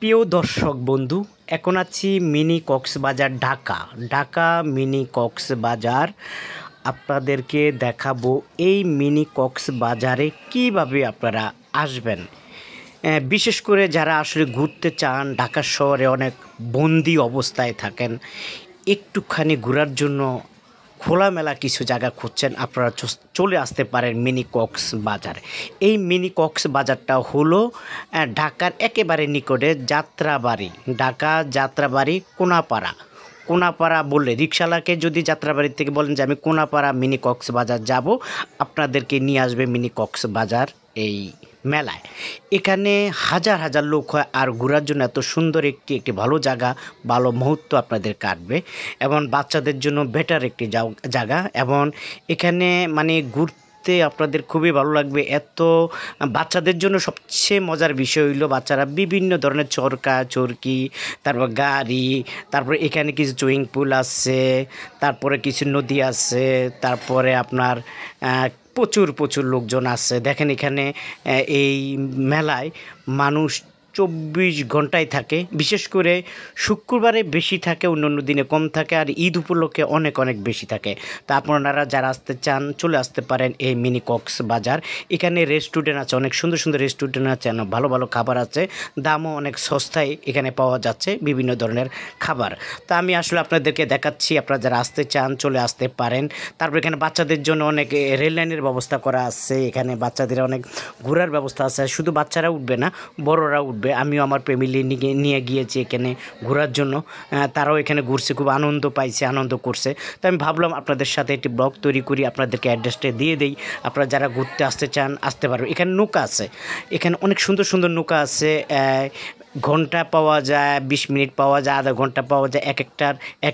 প্রিয় দর্শক বন্ধু, এখন আছি মিনি কক্সবাজার ঢাকা মিনি কক্সবাজার। আপনাদেরকে দেখাবো এই মিনি কক্সবাজারে কিভাবে আপনারা আসবেন। বিশেষ করে যারা আসলে ঘুরতে চান, ঢাকা শহরে অনেক বন্দি অবস্থায় থাকেন, একটুখানি ঘোরার জন্য খোলামেলা কিছু জায়গা খুঁজছেন, আপনারা চলে আসতে পারেন মিনি কক্সবাজার। এই মিনি কক্সবাজারটা হলো ঢাকার একেবারে নিকটে যাত্রাবাড়ি, ঢাকা যাত্রাবাড়ি কোনাপাড়া বললে, রিকশাওয়ালাকে যদি যাত্রাবাড়ি থেকে বলেন যে আমি কোনাপাড়া মিনি কক্সবাজার যাব, আপনাদেরকে নিয়ে আসবে মিনি কক্সবাজার এই মেলায়। এখানে হাজার হাজার লোক হয়, আর ঘোরার জন্য এত সুন্দর একটি ভালো জায়গা, ভালো মুহূর্ত আপনাদের কাটবে, এবং বাচ্চাদের জন্য বেটার একটি জায়গা। এবং এখানে মানে ঘুরতে আপনাদের খুবই ভালো লাগবে। এত বাচ্চাদের জন্য সবচেয়ে মজার বিষয় হইলো, বাচ্চারা বিভিন্ন ধরনের চরকি, তারপর গাড়ি, তারপরে এখানে কিছু সুইমিং পুল আছে, তারপরে কিছু নদী আছে, তারপরে আপনার প্রচুর লোকজন আছে। দেখেন এখানে এই মেলায় মানুষ 24 ঘন্টায় থাকে, বিশেষ করে শুক্রবারে বেশি থাকে, অন্য দিনে কম থাকে, আর ঈদ উপলক্ষে অনেক বেশি থাকে। তা আপনারা যারা আসতে চান চলে আসতে পারেন এই মিনি কক্সবাজার। এখানে রেস্টুরেন্ট আছে, অনেক সুন্দর রেস্টুরেন্ট আছে, ভালো খাবার আছে, দামও অনেক সস্তায় এখানে পাওয়া যাচ্ছে বিভিন্ন ধরনের খাবার। তা আমি আসলে আপনাদেরকে দেখাচ্ছি, আপনারা যারা আসতে চান চলে আসতে পারেন। তারপর এখানে বাচ্চাদের জন্য অনেক রেল লাইনের ব্যবস্থা করা আছে, এখানে বাচ্চাদের অনেক ঘোরার ব্যবস্থা আছে। শুধু বাচ্চারা উঠবে না, বড়রা উঠবে। আমিও আমার ফ্যামিলি নিয়ে গিয়েছি এখানে ঘোরার জন্য, তারাও এখানে ঘুরছে, খুব আনন্দ পাইছে, আনন্দ করছে। তো আমি ভাবলাম আপনাদের সাথে একটি ব্লগ তৈরি করি, আপনাদেরকে অ্যাড্রেসটা দিয়ে দেই, আপনারা যারা ঘুরতে আসতে চান আসতে পারবেন। এখানে নৌকা আছে, এখানে অনেক সুন্দর নৌকা আছে। ঘন্টা পাওয়া যায়, 20 মিনিট পাওয়া যায়, আধা ঘন্টা পাওয়া যায়, এক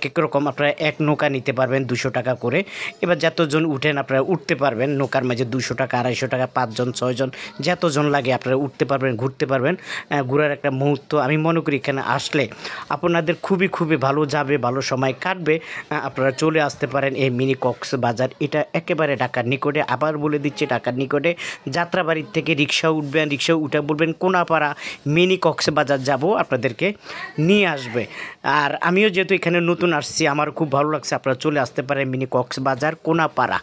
এক রকম। আপনারা এক নৌকা নিতে পারবেন 200 টাকা করে। এবার যতজন উঠেন আপনারা উঠতে পারবেন নৌকার মাঝে, 200 টাকা, 250 টাকা, 5 জন 6 জন যতজন লাগে আপনারা উঠতে পারবেন, ঘুরতে পারবেন। ঘোরার একটা মুহূর্ত আমি মনে করি এখানে আসলে আপনাদের খুবই ভালো যাবে, ভালো সময় কাটবে। আপনারা চলে আসতে পারেন এই মিনি কক্সবাজার। এটা একেবারে ঢাকার নিকটে, আবার বলে দিচ্ছি ঢাকার নিকটে। যাত্রাবাড়ির থেকে রিক্সা উঠবেন, রিক্সা উঠে বলবেন কোনাপাড়া মিনি কক্সবাজার যাব, আপনাদেরকে নিয়ে আসবে। আর আমিও যেহেতু এখানে নতুন আসছি, আমার খুব ভালো লাগছে, আপনারা চলে আসতে পারেন মিনি কক্সবাজার কোনাপাড়া।